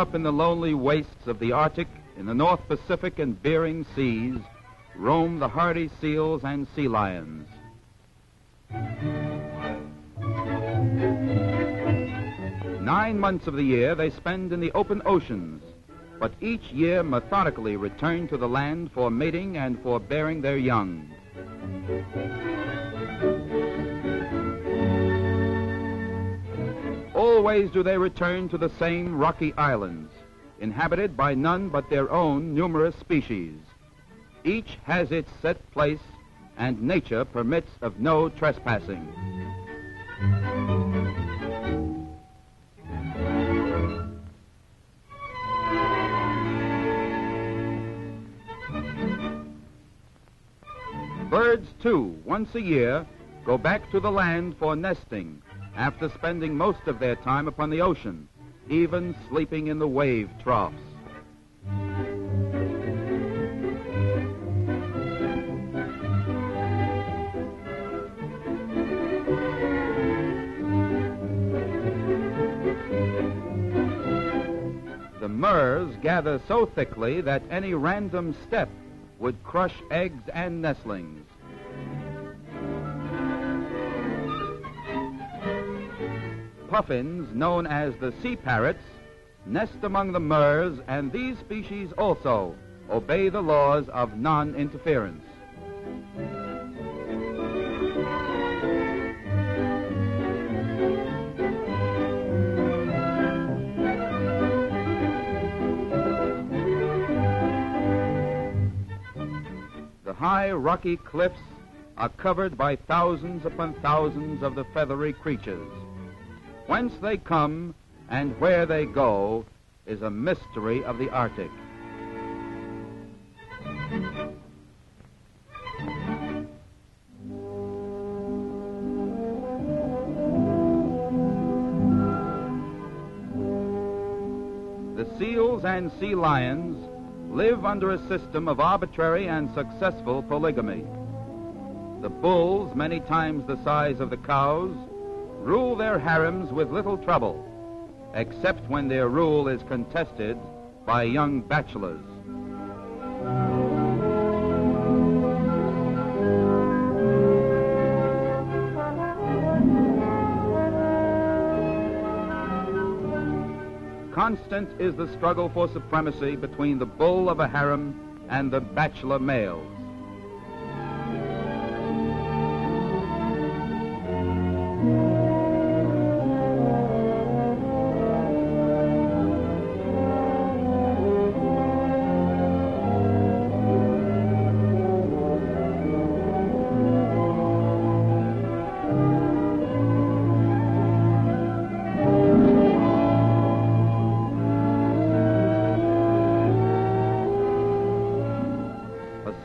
up in the lonely wastes of the Arctic, in the North Pacific and Bering Seas, roam the hardy seals and sea lions. 9 months of the year they spend in the open oceans, but each year methodically return to the land for mating and for bearing their young. Always do they return to the same rocky islands, inhabited by none but their own numerous species. Each has its set place, and nature permits of no trespassing. Birds, too, once a year, go back to the land for nesting, after spending most of their time upon the ocean, even sleeping in the wave troughs. The murres gather so thickly that any random step would crush eggs and nestlings. Puffins, known as the sea parrots, nest among the murres, and these species also obey the laws of non-interference. The high rocky cliffs are covered by thousands upon thousands of the feathery creatures. Whence they come and where they go is a mystery of the Arctic. The seals and sea lions live under a system of arbitrary and successful polygamy. The bulls, many times the size of the cows, rule their harems with little trouble, except when their rule is contested by young bachelors. Constant is the struggle for supremacy between the bull of a harem and the bachelor males.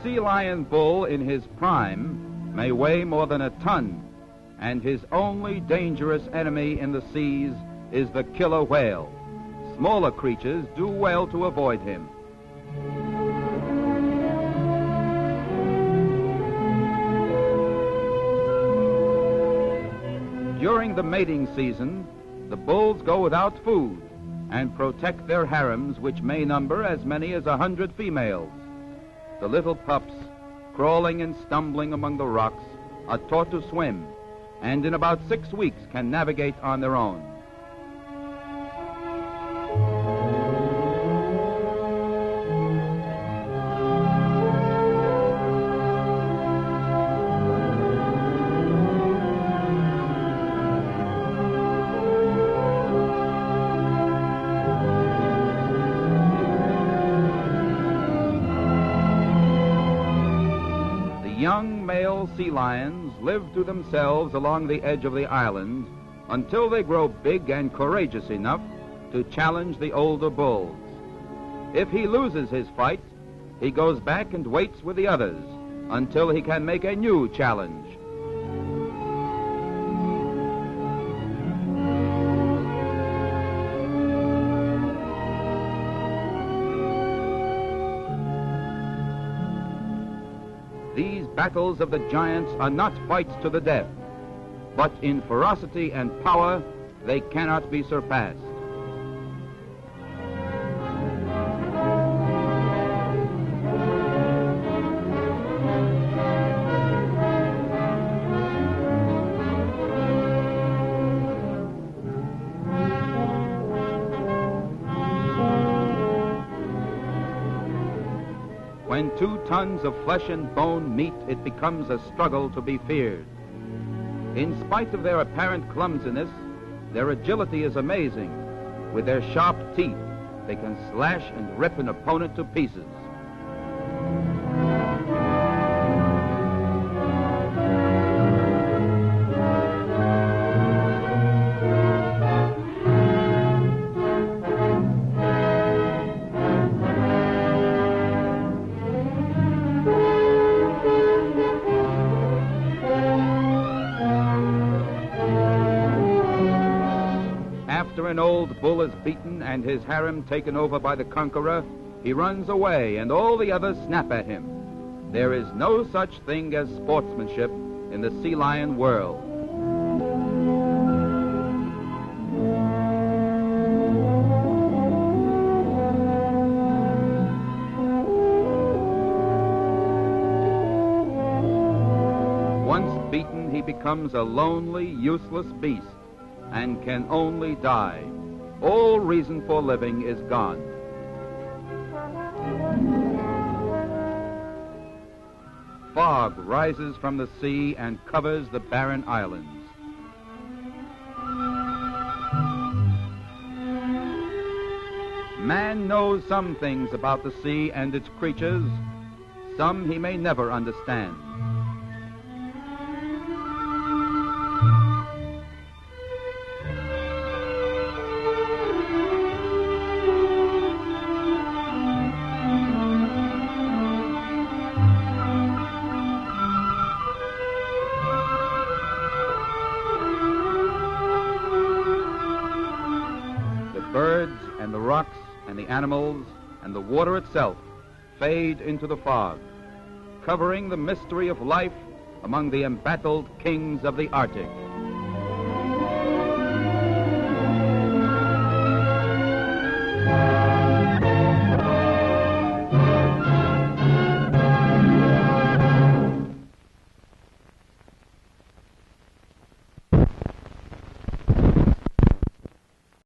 Sea lion bull in his prime may weigh more than a ton, and his only dangerous enemy in the seas is the killer whale. Smaller creatures do well to avoid him. During the mating season, the bulls go without food and protect their harems, which may number as many as 100 females. The little pups, crawling and stumbling among the rocks, are taught to swim, and in about 6 weeks can navigate on their own. Young male sea lions live to themselves along the edge of the island until they grow big and courageous enough to challenge the older bulls. If he loses his fight, he goes back and waits with the others until he can make a new challenge. These battles of the giants are not fights to the death, but in ferocity and power they cannot be surpassed. When 2 tons of flesh and bone meet, it becomes a struggle to be feared. In spite of their apparent clumsiness, their agility is amazing. With their sharp teeth, they can slash and rip an opponent to pieces. After an old bull is beaten and his harem taken over by the conqueror, he runs away and all the others snap at him. There is no such thing as sportsmanship in the sea lion world. Once beaten, he becomes a lonely, useless beast and can only die. All reason for living is gone. Fog rises from the sea and covers the barren islands. Man knows some things about the sea and its creatures. Some he may never understand. Birds and the rocks and the animals and the water itself fade into the fog, covering the mystery of life among the embattled kings of the Arctic.